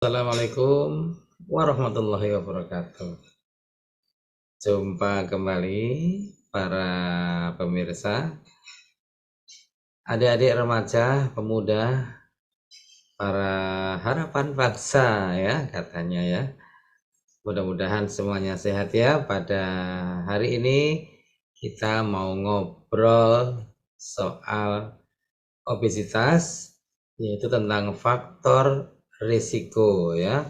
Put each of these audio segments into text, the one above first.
Assalamualaikum warahmatullahi wabarakatuh. Jumpa kembali para pemirsa, adik-adik remaja, pemuda, para harapan bangsa ya katanya ya. Mudah-mudahan semuanya sehat ya. Pada hari ini kita mau ngobrol soal obesitas, yaitu tentang faktor risiko ya.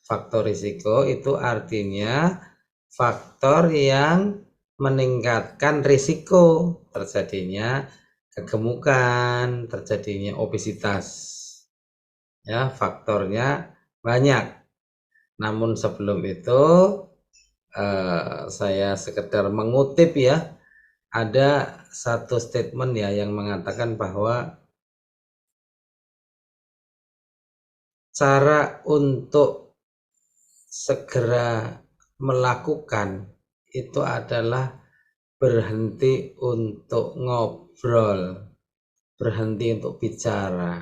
Faktor risiko itu artinya faktor yang meningkatkan risiko terjadinya kegemukan, terjadinya obesitas. Ya, faktornya banyak. Namun sebelum itu saya sekedar mengutip ya, ada satu statement ya yang mengatakan bahwa cara untuk segera melakukan itu adalah berhenti untuk ngobrol, berhenti untuk bicara.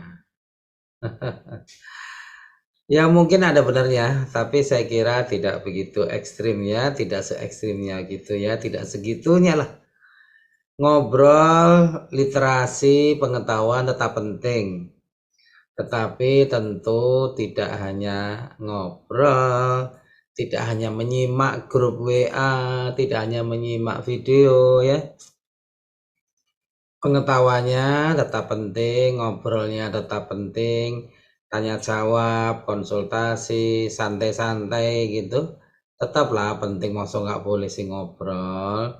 Ya mungkin ada benarnya, tapi saya kira tidak begitu ekstrim ya, tidak se-ekstrimnya gitu ya, tidak segitunya lah. Ngobrol, literasi, pengetahuan tetap penting. Tetapi tentu tidak hanya ngobrol, tidak hanya menyimak grup WA, tidak hanya menyimak video ya. Pengetahuannya tetap penting, ngobrolnya tetap penting, tanya jawab, konsultasi, santai-santai gitu. Tetaplah penting, masa nggak boleh sih ngobrol.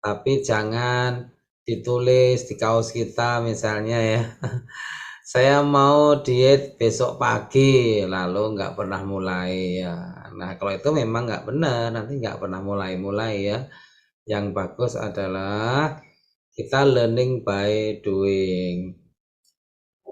Tapi jangan ditulis di kaos kita misalnya ya. Saya mau diet besok pagi, lalu nggak pernah mulai ya. Nah kalau itu memang nggak benar, nanti nggak pernah mulai-mulai ya. Yang bagus adalah kita learning by doing.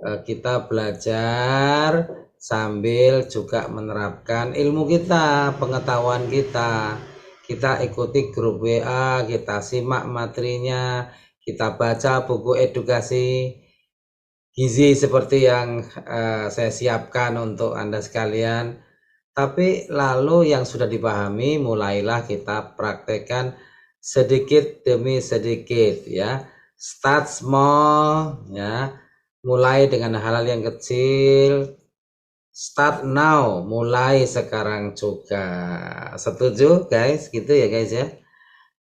Kita belajar sambil juga menerapkan ilmu kita, pengetahuan kita. Kita ikuti grup WA, kita simak materinya, kita baca buku edukasi gizi seperti yang saya siapkan untuk Anda sekalian. Tapi lalu yang sudah dipahami mulailah kita praktekkan sedikit demi sedikit ya. Start small ya. Mulai dengan hal-hal yang kecil. Start now, mulai sekarang juga. Setuju guys? Gitu ya guys ya.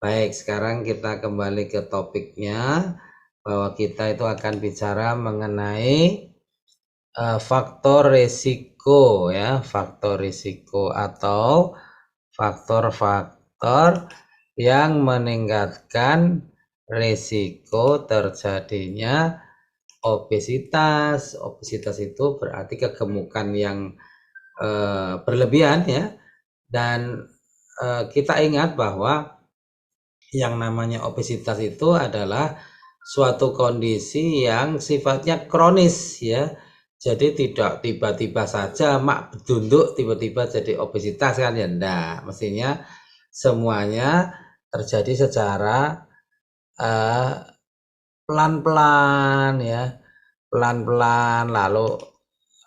Baik, sekarang kita kembali ke topiknya, bahwa kita itu akan bicara mengenai faktor risiko ya, faktor risiko atau faktor-faktor yang meningkatkan risiko terjadinya obesitas. Obesitas itu berarti kegemukan yang berlebihan ya, dan kita ingat bahwa yang namanya obesitas itu adalah suatu kondisi yang sifatnya kronis ya. Jadi tidak tiba-tiba saja mak bedunduk tiba-tiba jadi obesitas kan ya, enggak. Mestinya semuanya terjadi secara pelan-pelan ya, pelan-pelan lalu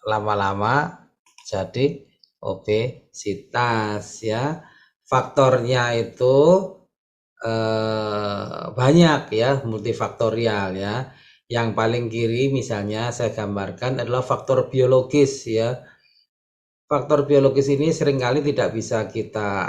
lama-lama jadi obesitas ya. Faktornya itu banyak ya, multifaktorial ya. Yang paling kiri misalnya saya gambarkan adalah faktor biologis ya. Faktor biologis ini seringkali tidak bisa kita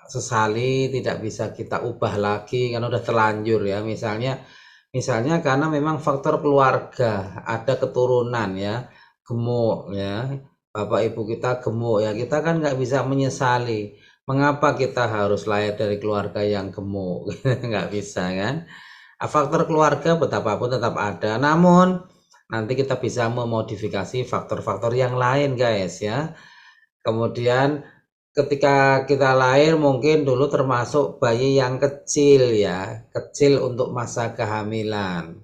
sesali, tidak bisa kita ubah lagi karena udah terlanjur ya. Misalnya karena memang faktor keluarga, ada keturunan ya, gemuk ya, bapak ibu kita gemuk ya, kita kan nggak bisa menyesali mengapa kita harus lahir dari keluarga yang gemuk. Nggak bisa kan. Faktor keluarga betapapun tetap ada, namun nanti kita bisa memodifikasi faktor-faktor yang lain guys ya. Kemudian ketika kita lahir mungkin dulu termasuk bayi yang kecil ya, kecil untuk masa kehamilan.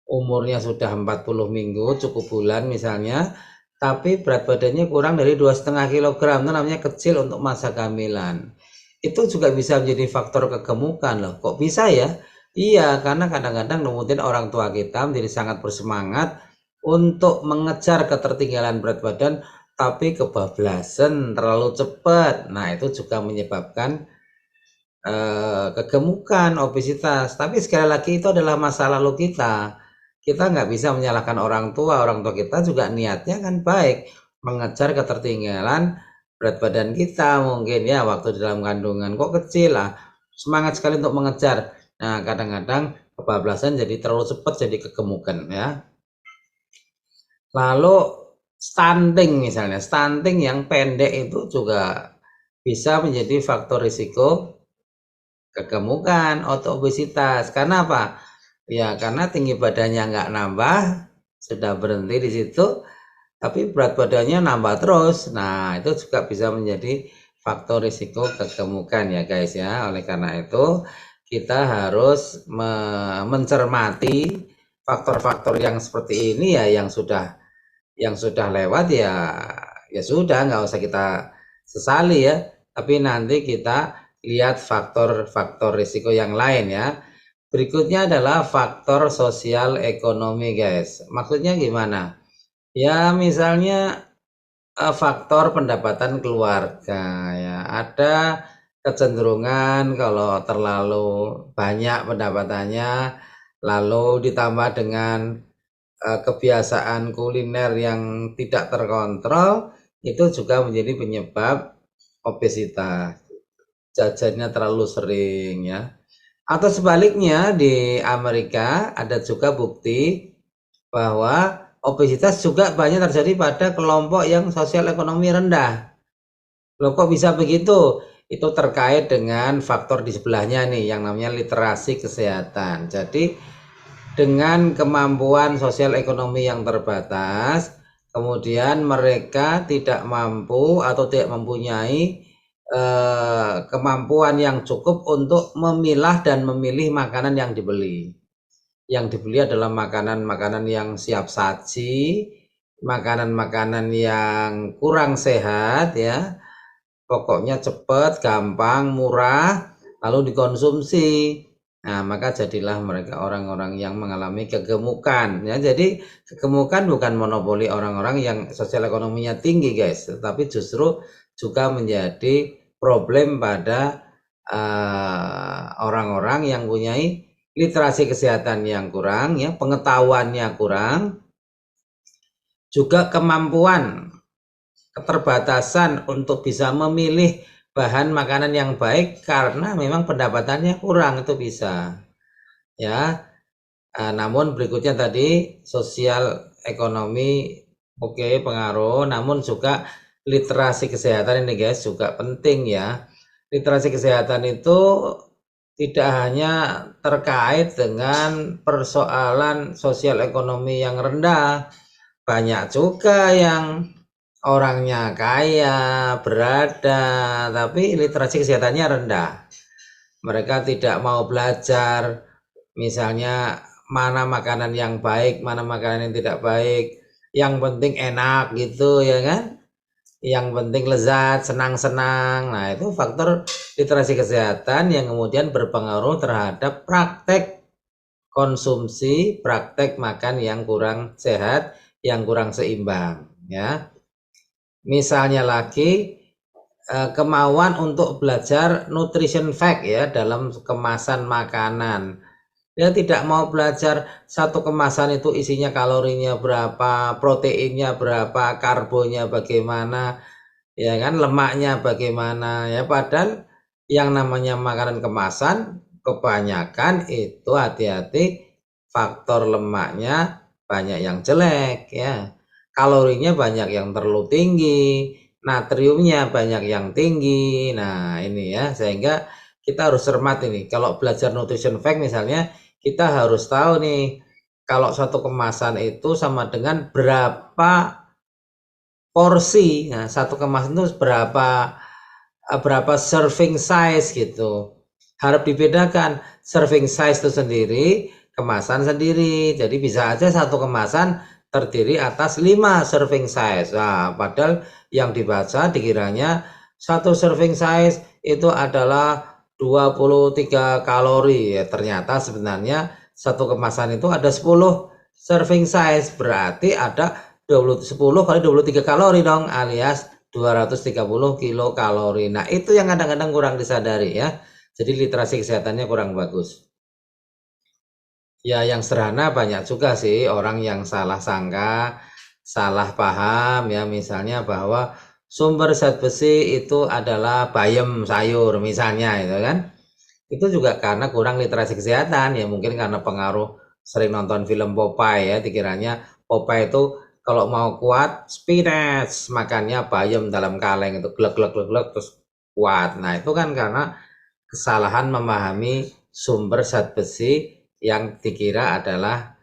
Umurnya sudah 40 minggu, cukup bulan misalnya, tapi berat badannya kurang dari 2,5 kg, itu namanya kecil untuk masa kehamilan. Itu juga bisa menjadi faktor kegemukan loh. Kok bisa ya? Iya, karena kadang-kadang mungkin orang tua kita menjadi sangat bersemangat untuk mengejar ketertinggalan berat badan tapi kebablasan terlalu cepat. Nah, itu juga menyebabkan kegemukan, obesitas. Tapi sekali lagi itu adalah masa lalu kita. Kita nggak bisa menyalahkan orang tua. Orang tua kita juga niatnya kan baik, mengejar ketertinggalan berat badan kita mungkin ya waktu dalam kandungan kok kecil lah. Semangat sekali untuk mengejar. Nah, kadang-kadang kebablasan jadi terlalu cepat jadi kegemukan ya. Lalu stunting misalnya, stunting yang pendek itu juga bisa menjadi faktor risiko kegemukan atau obesitas. Karena apa? Ya karena tinggi badannya nggak nambah, sudah berhenti di situ, tapi berat badannya nambah terus. Nah, itu juga bisa menjadi faktor risiko kegemukan ya guys ya. Oleh karena itu, kita harus mencermati faktor-faktor yang seperti ini ya yang sudah lewat ya sudah nggak usah kita sesali ya. Tapi nanti kita lihat faktor-faktor risiko yang lain ya. Berikutnya adalah faktor sosial ekonomi guys. Maksudnya gimana? Ya misalnya faktor pendapatan keluarga ya. Ada kecenderungan kalau terlalu banyak pendapatannya lalu ditambah dengan kebiasaan kuliner yang tidak terkontrol itu juga menjadi penyebab obesitas. Jajannya terlalu sering ya. Atau sebaliknya di Amerika ada juga bukti bahwa obesitas juga banyak terjadi pada kelompok yang sosial ekonomi rendah. Loh kok bisa begitu? Itu terkait dengan faktor di sebelahnya nih yang namanya literasi kesehatan. Jadi dengan kemampuan sosial ekonomi yang terbatas, kemudian mereka tidak mampu atau tidak mempunyai kemampuan yang cukup untuk memilah dan memilih makanan yang dibeli. Yang dibeli adalah makanan-makanan yang siap saji, makanan-makanan yang kurang sehat ya, pokoknya cepat, gampang, murah, lalu dikonsumsi. Nah, maka jadilah mereka orang-orang yang mengalami kegemukan. Ya, jadi kegemukan bukan monopoli orang-orang yang sosial ekonominya tinggi, guys, tetapi justru juga menjadi problem pada orang-orang yang punya literasi kesehatan yang kurang, ya, pengetahuannya kurang, juga kemampuan keterbatasan untuk bisa memilih bahan makanan yang baik karena memang pendapatannya kurang itu bisa ya. Namun berikutnya tadi sosial ekonomi oke, pengaruh, namun juga literasi kesehatan ini guys juga penting ya. Literasi kesehatan itu tidak hanya terkait dengan persoalan sosial ekonomi yang rendah, banyak juga yang orangnya kaya, berada, tapi literasi kesehatannya rendah. Mereka tidak mau belajar, misalnya mana makanan yang baik, mana makanan yang tidak baik. Yang penting enak gitu ya kan. Yang penting lezat, senang-senang. Nah, itu faktor literasi kesehatan yang kemudian berpengaruh terhadap praktek konsumsi, praktek makan yang kurang sehat, yang kurang seimbang ya. Misalnya lagi kemauan untuk belajar nutrition fact ya dalam kemasan makanan. Dia tidak mau belajar satu kemasan itu isinya kalorinya berapa, proteinnya berapa, karbonya bagaimana, ya kan, lemaknya bagaimana ya. Padahal yang namanya makanan kemasan kebanyakan itu hati-hati faktor lemaknya banyak yang jelek ya. Kalorinya banyak yang terlalu tinggi, natriumnya banyak yang tinggi. Nah, ini ya, sehingga kita harus cermat ini. Kalau belajar nutrition fact misalnya, kita harus tahu nih, kalau satu kemasan itu sama dengan berapa porsi. Nah, satu kemasan itu berapa serving size gitu. Harap dibedakan, serving size itu sendiri, kemasan sendiri. Jadi bisa aja satu kemasan terdiri atas 5 serving size. Nah, padahal yang dibaca dikiranya satu serving size itu adalah 23 kalori. Ya, ternyata sebenarnya satu kemasan itu ada 10 serving size, berarti ada 10 kali 23 kalori dong, alias 230 kilokalori. Nah, itu yang kadang-kadang kurang disadari ya. Jadi literasi kesehatannya kurang bagus. Ya, yang sederhana banyak juga sih orang yang salah sangka, salah paham ya, misalnya bahwa sumber zat besi itu adalah bayam sayur misalnya itu kan. Itu juga karena kurang literasi kesehatan ya, mungkin karena pengaruh sering nonton film Popeye ya, dikiranya Popeye itu kalau mau kuat spinach, makannya bayam dalam kaleng itu glek glek glek glek terus kuat. Nah, itu kan karena kesalahan memahami sumber zat besi yang dikira adalah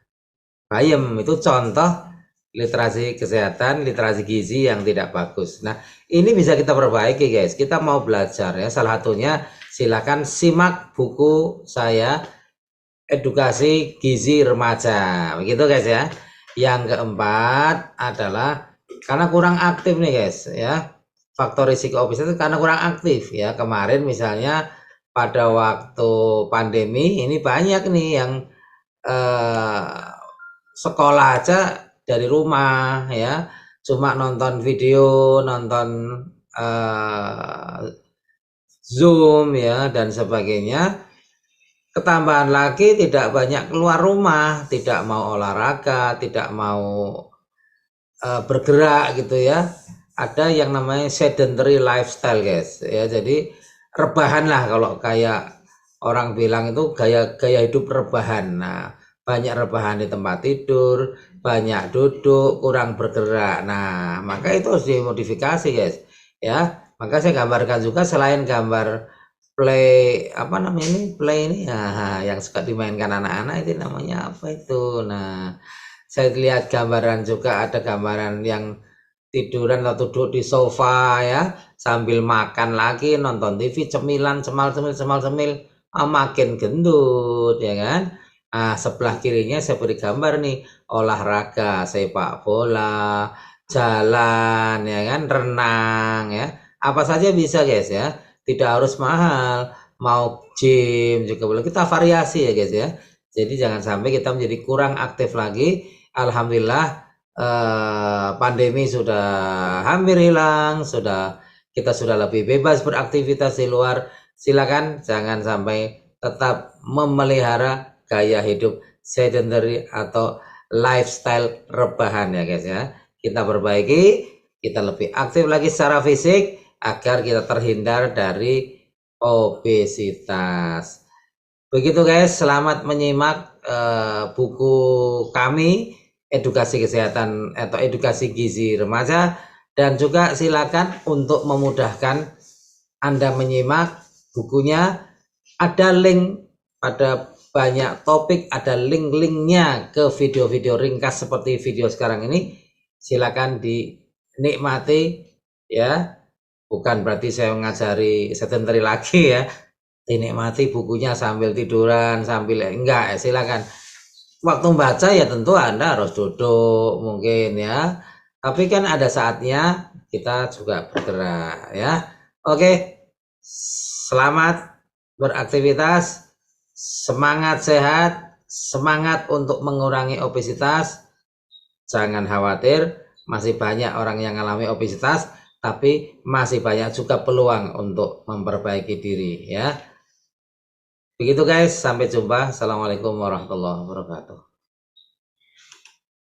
bayam. Itu contoh literasi kesehatan, literasi gizi yang tidak bagus. Nah, ini bisa kita perbaiki guys. Kita mau belajar ya. Salah satunya silakan simak buku saya Edukasi Gizi Remaja. Begitu guys ya. Yang keempat adalah karena kurang aktif nih guys ya. Faktor risiko obesitas itu karena kurang aktif ya. Kemarin misalnya pada waktu pandemi ini banyak nih yang sekolah aja dari rumah ya, cuma nonton video, nonton Zoom ya dan sebagainya. Ketambahan lagi tidak banyak keluar rumah, tidak mau olahraga, tidak mau bergerak gitu ya. Ada yang namanya sedentary lifestyle guys ya, jadi rebahan lah kalau kayak orang bilang itu gaya hidup rebahan. Nah, banyak rebahan di tempat tidur, banyak duduk, kurang bergerak. Nah, maka itu harus dimodifikasi guys ya. Maka saya gambarkan juga selain gambar play apa namanya ini play ini ya, yang suka dimainkan anak-anak itu namanya apa itu. Nah, saya lihat gambaran juga ada gambaran yang tiduran atau duduk di sofa ya sambil makan lagi nonton TV cemilan cemal-cemil makin gendut ya kan. Nah, sebelah kirinya saya beri gambar nih olahraga sepak bola, jalan ya kan, renang ya. Apa saja bisa guys ya. Tidak harus mahal, mau gym juga boleh. Kita variasi ya guys ya. Jadi jangan sampai kita menjadi kurang aktif lagi. Alhamdulillah pandemi sudah hampir hilang, kita sudah lebih bebas beraktivitas di luar. Silakan jangan sampai tetap memelihara gaya hidup sedentary atau lifestyle rebahan ya guys ya. Kita perbaiki, kita lebih aktif lagi secara fisik agar kita terhindar dari obesitas. Begitu guys, selamat menyimak buku kami Edukasi Kesehatan atau Edukasi Gizi Remaja, dan juga silakan untuk memudahkan Anda menyimak bukunya, ada link pada banyak topik, ada link-linknya ke video-video ringkas seperti video sekarang ini. Silakan dinikmati ya, bukan berarti saya mengajari sedentary lagi ya. Dinikmati bukunya sambil tiduran, sambil enggak ya, silakan. Waktu baca ya tentu Anda harus duduk mungkin ya. Tapi kan ada saatnya kita juga bergerak ya. Oke. Selamat beraktivitas. Semangat sehat, semangat untuk mengurangi obesitas. Jangan khawatir, masih banyak orang yang mengalami obesitas, tapi masih banyak juga peluang untuk memperbaiki diri ya. Begitu guys, sampai jumpa. Assalamualaikum warahmatullahi wabarakatuh.